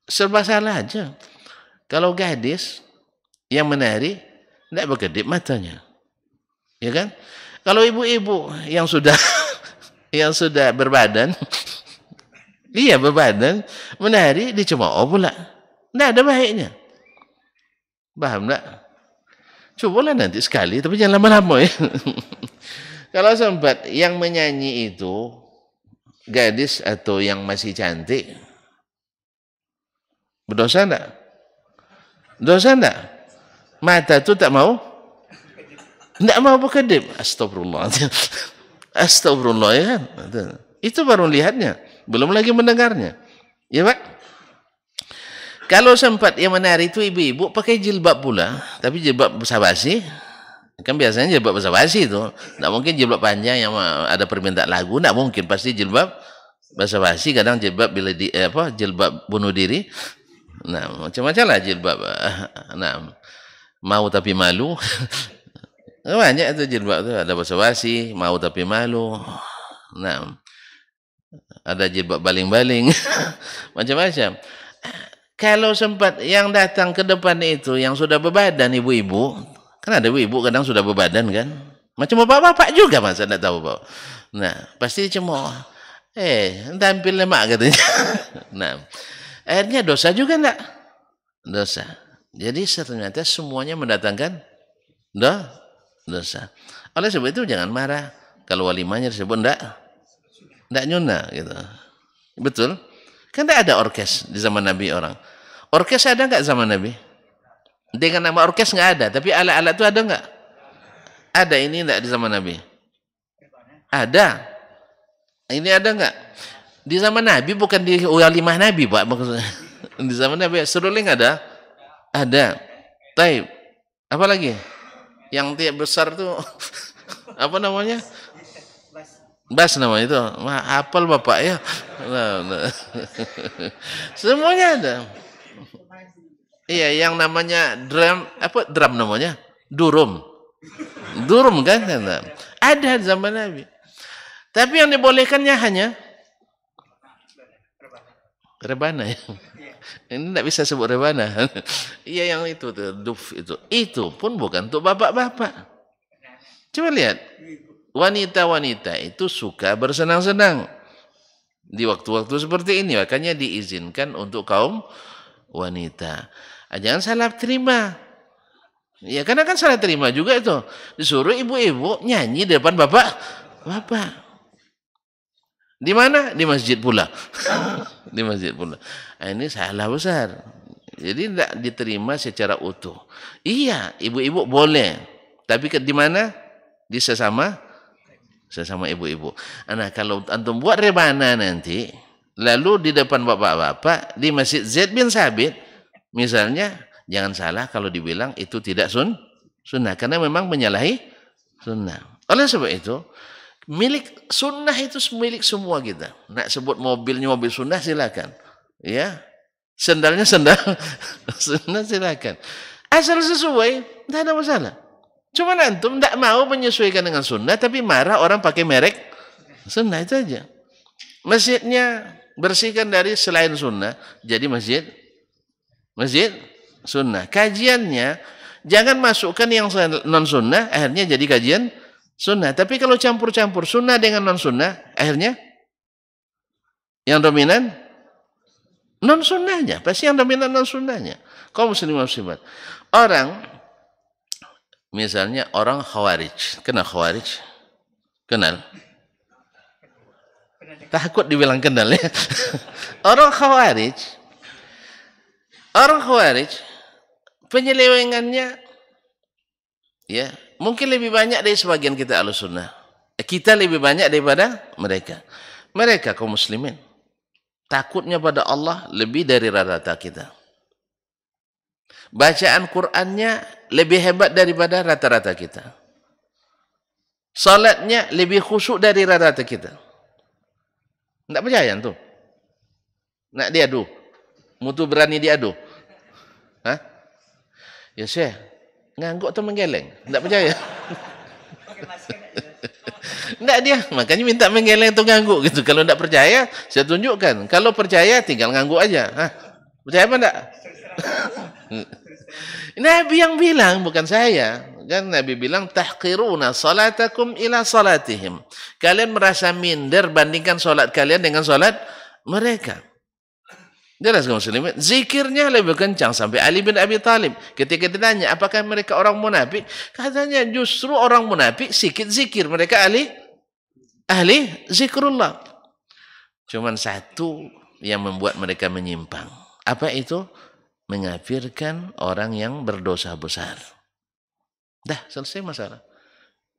Serba salah aja. Kalau gadis yang menari, tidak berkedip matanya. Ya kan? Kalau ibu-ibu yang sudah berbadan, iya berbadan, menari dicemooh pula. Tidak ada baiknya. Paham tak? Cobalah nanti sekali, tapi jangan lama-lama ya. Kalau sempat yang menyanyi itu gadis atau yang masih cantik, berdosa enggak? Dosa enggak? Mata itu tak mau? Enggak mau berkedip. Astagfirullah. Astagfirullah ya kan? Itu baru lihatnya, belum lagi mendengarnya. Ya Pak? Kalau sempat yang menari itu ibu-ibu pakai jilbab pula, tapi jilbab basa-basi. Kan biasanya jilbab basa-basi itu. Tidak mungkin jilbab panjang yang ada permintaan lagu, tidak mungkin. Pasti jilbab basa-basi, kadang jilbab jilbab bunuh diri. Nah, macam-macam lah jilbab. Nah, mau tapi malu. Banyak itu jilbab itu, ada basa-basi, mau tapi malu. Nah, ada jilbab baling-baling. Macam-macam. Kalau sempat yang datang ke depan itu yang sudah berbadan ibu-ibu, kan ada ibu-ibu kadang sudah berbadan kan, macam bapak-bapak juga masa tidak tahu Pak. Nah, pasti cemooh. Tampil lemak katanya. Nah, akhirnya dosa juga enggak? Dosa. Jadi ternyata semuanya mendatangkan dosa. Oleh sebab itu jangan marah kalau walimahnya disebut enggak nyunah gitu. Betul? Kan tidak ada orkes di zaman Nabi orang. Orkes ada enggak zaman Nabi? Dengan nama orkes enggak ada, tapi alat-alat itu ada enggak? Ada, ini enggak di zaman Nabi? Ada. Ini ada enggak? Di zaman Nabi bukan di walimah Nabi, Pak. Di zaman Nabi seruling ada? Ada. Taib. Apa lagi? Yang tiap besar tuh apa namanya? Bas namanya itu. Hafal Bapak ya. Nah. Semuanya ada. Iya, yang namanya drum namanya? Durum. Durum kan? Ada di zaman Nabi. Tapi yang dibolehkannya hanya rebana ya. Ini tidak bisa sebut rebana. Iya yang itu tuh, duf itu. Itu pun bukan untuk bapak-bapak. Coba lihat. Wanita-wanita itu suka bersenang-senang di waktu-waktu seperti ini, makanya diizinkan untuk kaum wanita. Jangan salah terima. Ya karena kan salah terima juga itu. Disuruh ibu-ibu nyanyi di depan bapak. Di mana? Di masjid pula. Di masjid pula. Ini salah besar. Jadi tidak diterima secara utuh. Iya, ibu-ibu boleh. Tapi di mana? Di sesama ibu-ibu. Nah, kalau antum buat rebana nanti, lalu di depan bapak-bapak di Masjid Zaid bin Sabit, misalnya, jangan salah kalau dibilang itu tidak sunnah, karena memang menyalahi sunnah. Oleh sebab itu, milik sunnah itu milik semua kita. Nak sebut mobilnya mobil sunnah silakan, ya. Sendalnya sendal sunnah silakan. Asal sesuai, tidak ada masalah. Cuma antum tidak mau menyesuaikan dengan sunnah, tapi marah orang pakai merek sunnah, itu aja. Masjidnya bersihkan dari selain sunnah, jadi masjid sunnah. Kajiannya Jangan masukkan yang non sunnah, akhirnya jadi kajian sunnah. Tapi kalau campur-campur sunnah dengan non sunnah, akhirnya yang dominan non sunnahnya. Pasti yang dominan non sunnahnya. Kaum muslimin muslimat. Orang, misalnya orang khawarij. Kenal khawarij? Kenal? Takut dibilang kenal ya. Orang khawarij, penyelewengannya ya mungkin lebih banyak dari sebagian kita Ahlussunnah. Kita lebih banyak daripada mereka. Mereka kaum muslimin takutnya pada Allah lebih dari rata-rata kita. Bacaan Qur'annya lebih hebat daripada rata-rata kita. Salatnya lebih khusyuk dari rata-rata kita. Tidak percaya tuh? Nak diadu? Mutu berani diadu? Hah? Ya Syekh, ngangguk atau menggeleng? Tidak percaya? Tidak dia, makanya minta menggeleng atau ngangguk gitu. Kalau tidak percaya, saya tunjukkan. Kalau percaya, tinggal ngangguk aja. Hah? Percaya apa tidak? Nabi yang bilang, bukan saya. Kan Nabi bilang, tahqiruna salatakum ila salatihim. Kalian merasa minder bandingkan solat kalian dengan solat mereka. Jelas kaum muslimin, zikirnya lebih kencang sampai Ali bin Abi Thalib. Ketika ditanya, apakah mereka orang munafik? Katanya justru orang munafik sikit zikir. Mereka ahli zikrullah. Cuman satu yang membuat mereka menyimpang. Apa itu? Mengafirkan orang yang berdosa besar. Dah selesai masalah.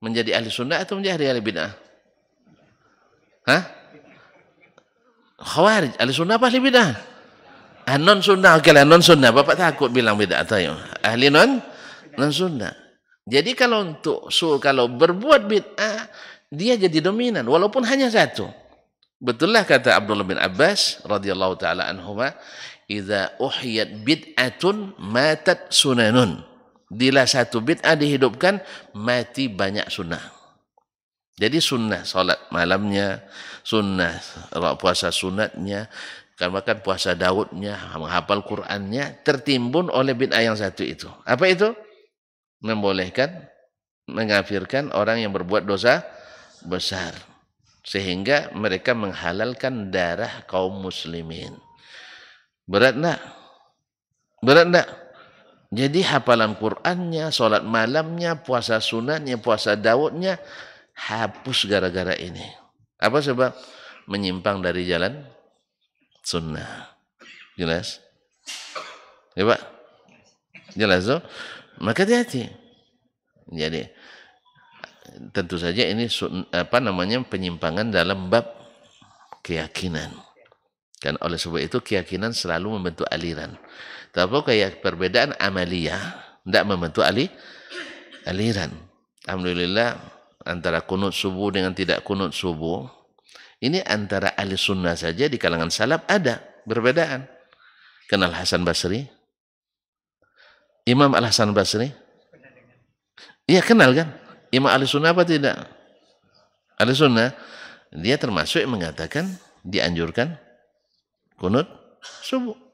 Menjadi ahli sunnah atau menjadi ahli bid'ah? Hah? Khawarij, ahli sunnah apa ahli bid'ah? Non sunnah, oke lah non sunnah. Bapak takut bilang bid'ah tayo. Ahli non sunnah. Jadi kalau kalau berbuat bid'ah, dia jadi dominan walaupun hanya satu. Betullah kata Abdullah bin Abbas radhiyallahu taala anhuma, "Idza uhyat bid'atun matat sunanun." Bila satu bid'ah dihidupkan, mati banyak sunnah. Jadi sunnah salat malamnya, sunnah puasa sunatnya, bahkan puasa Daudnya, menghafal Qur'annya, tertimbun oleh bid'ah yang satu itu. Apa itu? Membolehkan, mengafirkan orang yang berbuat dosa besar. Sehingga mereka menghalalkan darah kaum muslimin. Berat enggak? Berat enggak? Jadi hafalan Qur'annya, solat malamnya, puasa sunatnya, puasa Daudnya, hapus gara-gara ini. Apa sebab? Menyimpang dari jalan sunnah. Jelas? Ya Pak? Jelas tuh? Maka hati-hati. Jadi, tentu saja ini penyimpangan dalam bab keyakinan. Kan oleh sebab itu keyakinan selalu membentuk aliran. Tapi kayak perbedaan amaliyah tidak membentuk aliran. Alhamdulillah antara kunut subuh dengan tidak kunut subuh ini antara ahli sunnah saja di kalangan salaf ada perbedaan. Kenal Hasan Basri? Imam Al-Hasan Basri? Iya kenal kan? Imam ahli sunnah apa tidak? Ahli sunnah dia termasuk yang mengatakan dianjurkan kunut subuh.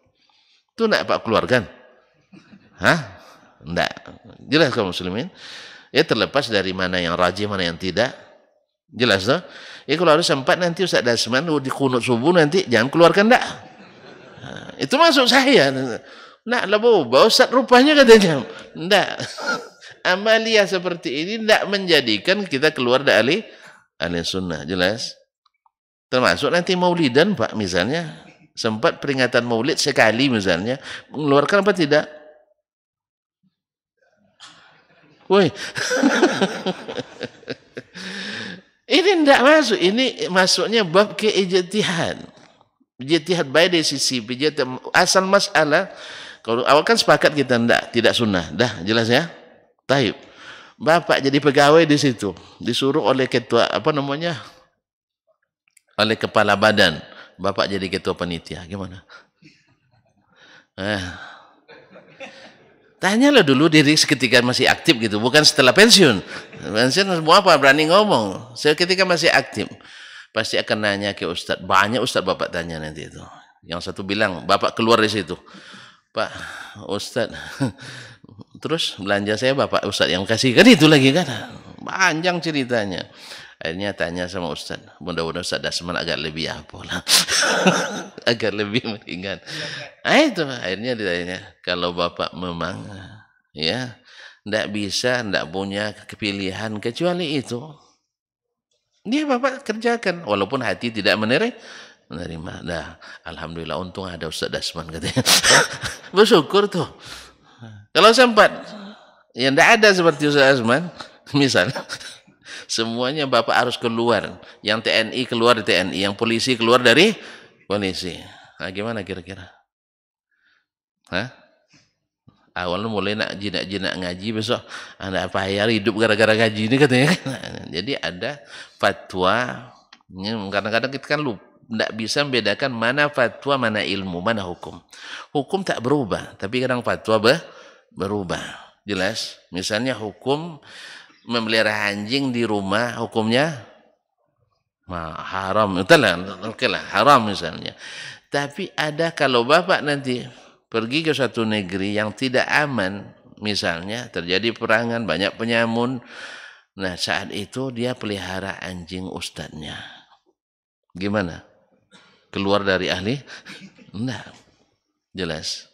Itu nak Pak keluarkan? Hah? Enggak. Jelas kaum muslimin? Ya terlepas dari mana yang rajih, mana yang tidak. Jelas tak? Ya kalau harus sempat nanti Ustaz Dasman di kunut subuh nanti jangan keluarkan enggak. Nah, itu masuk saya. Nak lah boba Ustaz rupanya katanya. Enggak. Amalia seperti ini enggak menjadikan kita keluar dari ahli sunnah. Jelas? Termasuk nanti maulidan Pak misalnya. Sempat peringatan maulid sekali misalnya. Mengeluarkan apa tidak? Woi. Ini tidak masuk. Ini masuknya bab keijtihad. Ijtihad baik dari sisi asal masalah. Kalau awal kan sepakat kita tidak sunnah. Dah jelas ya? Taib. Bapak jadi pegawai di situ. Disuruh oleh ketua oleh kepala badan. Bapak jadi ketua panitia. Gimana? Tanyalah dulu diri ketika masih aktif gitu, bukan setelah pensiun. Pensiun mau apa berani ngomong. Saya ketika masih aktif pasti akan nanya ke Ustaz. Banyak Ustaz Bapak tanya nanti itu. Yang satu bilang, Bapak keluar dari situ. Pak, Ustaz, Terus belanja saya bapak ustaz yang kasih, kan itu lagi kan. Panjang ceritanya. Akhirnya tanya sama ustaz, mudah-mudahan Ustaz Dasman agak lebih apa lah. Agak lebih meringan. Itu akhirnya ditanya, kalau bapak memang ya tidak bisa, tidak punya kepilihan kecuali itu, dia bapak kerjakan walaupun hati tidak menerima. Dah, alhamdulillah untung ada Ustaz Dasman katanya. Bersyukur tuh. Kalau sempat yang tidak ada seperti Ustaz Dasman, misal semuanya bapak harus keluar, yang TNI keluar dari TNI, yang polisi keluar dari polisi. Nah, gimana kira-kira? Awalnya mulai nak jinak-jinak ngaji, besok anda apa ya hidup gara-gara ngaji ini katanya. Jadi ada fatwa, kadang-kadang kita kan tidak bisa membedakan mana fatwa, mana ilmu, mana hukum. Hukum tak berubah, tapi kadang fatwa berubah. Jelas? Misalnya hukum memelihara anjing di rumah, hukumnya haram. Itulah, oke lah, haram misalnya. Tapi ada kalau bapak nanti pergi ke suatu negeri yang tidak aman, misalnya terjadi peperangan, banyak penyamun, nah saat itu dia pelihara anjing ustadznya. Gimana? Keluar dari ahli? Enggak. Jelas.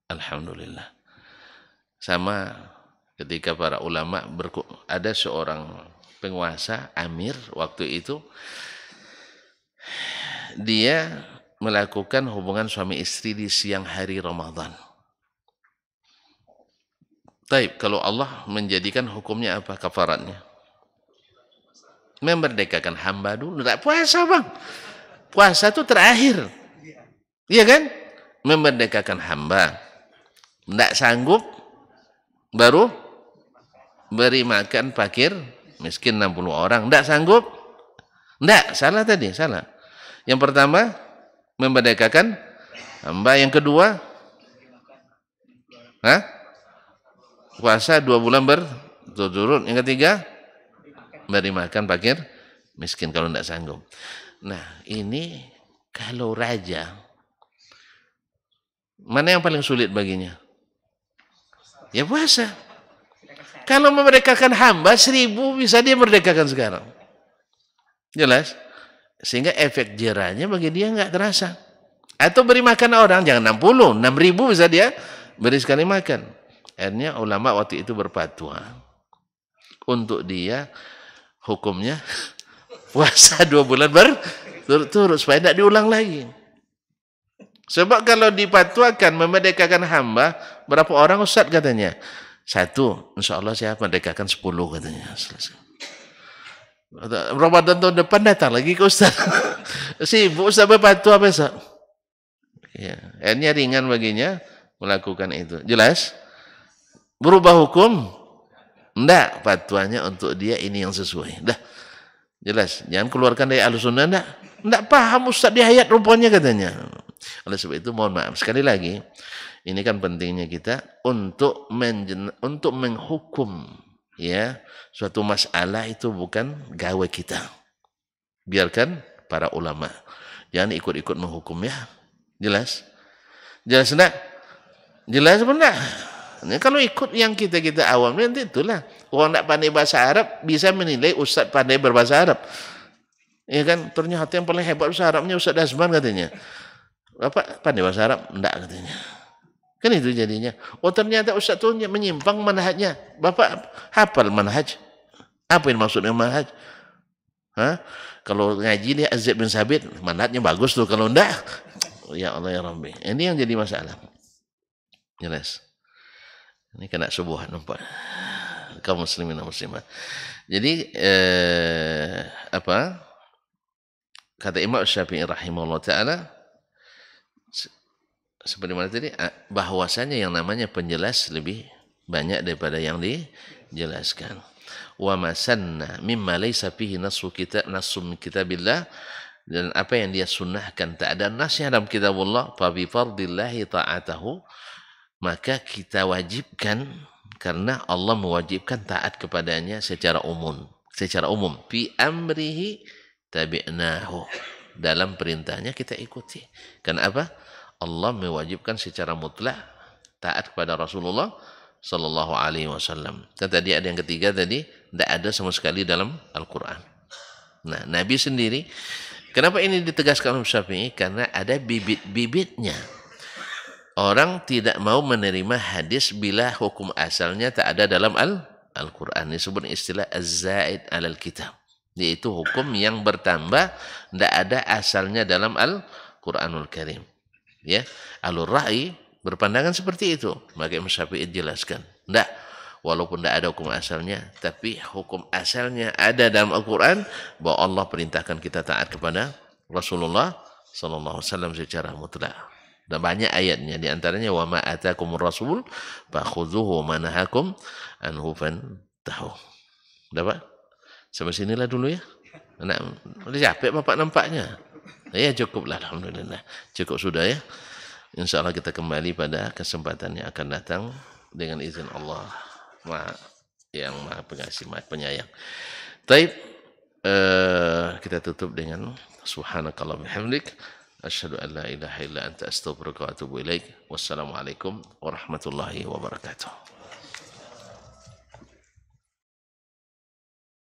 Alhamdulillah. Sama ketika para ulama ada seorang penguasa, amir waktu itu, dia melakukan hubungan suami istri di siang hari Ramadan. Taib, kalau Allah menjadikan hukumnya apa kafaratnya? Memerdekakan hamba dulu. Tidak puasa bang. Puasa itu terakhir. Iya kan? Memerdekakan hamba. Tidak sanggup, baru beri makan fakir miskin 60 orang. Tidak sanggup? Tidak, salah tadi, salah. Yang pertama memerdekakan hamba, yang kedua puasa 2 bulan berturut-turut, yang ketiga beri makan fakir miskin kalau tidak sanggup. Nah ini kalau raja, mana yang paling sulit baginya? Ya puasa. Kalau memerdekakan hamba 1000 bisa dia merdekakan sekarang. Jelas? Sehingga efek jerahnya bagi dia nggak terasa. Atau beri makan orang, jangan 60, 6.000 bisa dia beri sekali makan. Akhirnya ulama waktu itu berfatwa untuk dia hukumnya puasa 2 bulan berturut-turut supaya tidak diulang lagi. Sebab kalau dipatwakan memerdekakan hamba, berapa orang ustaz katanya? 1, insya Allah saya merdekakan 10 katanya. Selesai. Ramadan tahun depan datang lagi ke ustaz. Sibuk ustaz berfatwa besok. Ya, akhirnya ringan baginya melakukan itu. Jelas? Berubah hukum? Enggak, fatwanya untuk dia ini yang sesuai. Dah. Jelas, jangan keluarkan dari Ahlussunnah. Enggak paham ustaz di ayat rupanya katanya. Oleh sebab itu mohon maaf sekali lagi, ini kan pentingnya kita untuk menghukum ya suatu masalah itu bukan gawe kita. Biarkan para ulama. Jangan ikut-ikut menghukum ya. Jelas? Jelas enggak? Jelas benar. Ini kalau ikut yang kita awam nanti itulah orang tak pandai bahasa Arab bisa menilai ustaz pandai berbahasa Arab. Ya kan, ternyata yang paling hebat bahasa Arabnya Ustaz Dasman katanya. Bapak pandai bahasa Arab? Enggak katanya. Kan itu jadinya. Oh ternyata ustaz itu menyimpang manhajnya. Bapak hafal manhaj. Apa yang maksudnya manhaj? Kalau ngaji nih Aziz bin Sabit, manhajnya bagus tuh. Kalau enggak, ya Allah ya Rabbi. Ini yang jadi masalah. Jelas. Ini kena subuhan nampak. Kaum muslimin dan muslimat. Jadi apa? Kata Imam Syafi'i rahimahullah taala seperti mana tadi, bahwasanya yang namanya penjelas lebih banyak daripada yang dijelaskan. Wa masanna mimma laysa fihi nassu kitabillah, dan apa yang dia sunnahkan tak ada nasnya dalam kitabullah, fa bi fardillahi ta'atahu, maka kita wajibkan karena Allah mewajibkan taat kepadanya secara umum. Fi amrihi tabi'nahu, dalam perintahnya kita ikuti. Kenapa? Allah mewajibkan secara mutlak taat kepada Rasulullah sallallahu alaihi wasallam. Kan tadi ada yang ketiga tadi, tidak ada sama sekali dalam Al-Qur'an. Nah, Nabi sendiri, kenapa ini ditegaskan oleh Syafi'i? Karena ada bibit-bibitnya. Orang tidak mau menerima hadis bila hukum asalnya tak ada dalam Al-Quran. Ini disebut istilah az-zaid alal kitab. Yaitu hukum yang bertambah, tidak ada asalnya dalam Al-Quranul Karim. Ya, Ahlul Ra'i berpandangan seperti itu. Maka Imam Syafi'i jelaskan, tidak, walaupun tidak ada hukum asalnya, tapi hukum asalnya ada dalam Al-Quran, bahwa Allah perintahkan kita taat kepada Rasulullah sallallahu alaihi wasallam secara mutlak. Dan banyak ayatnya, di antaranya wa ma atakumur rasul fakhudhuhu wa nahakum anhu fantahu. Dapat? Sampai sinilah dulu ya. Nak udah capek Bapak nampaknya. Ya cukuplah, alhamdulillah. Cukup sudah ya. Insyaallah kita kembali pada kesempatan yang akan datang dengan izin Allah yang Maha Pengasih, Maha Penyayang. Baik, kita tutup dengan subhanakallahumma bihamdik asyhadu an la ilaha illa anta astaghfiruka wa atubu ilaik. Wassalamualaikum warahmatullahi wabarakatuh.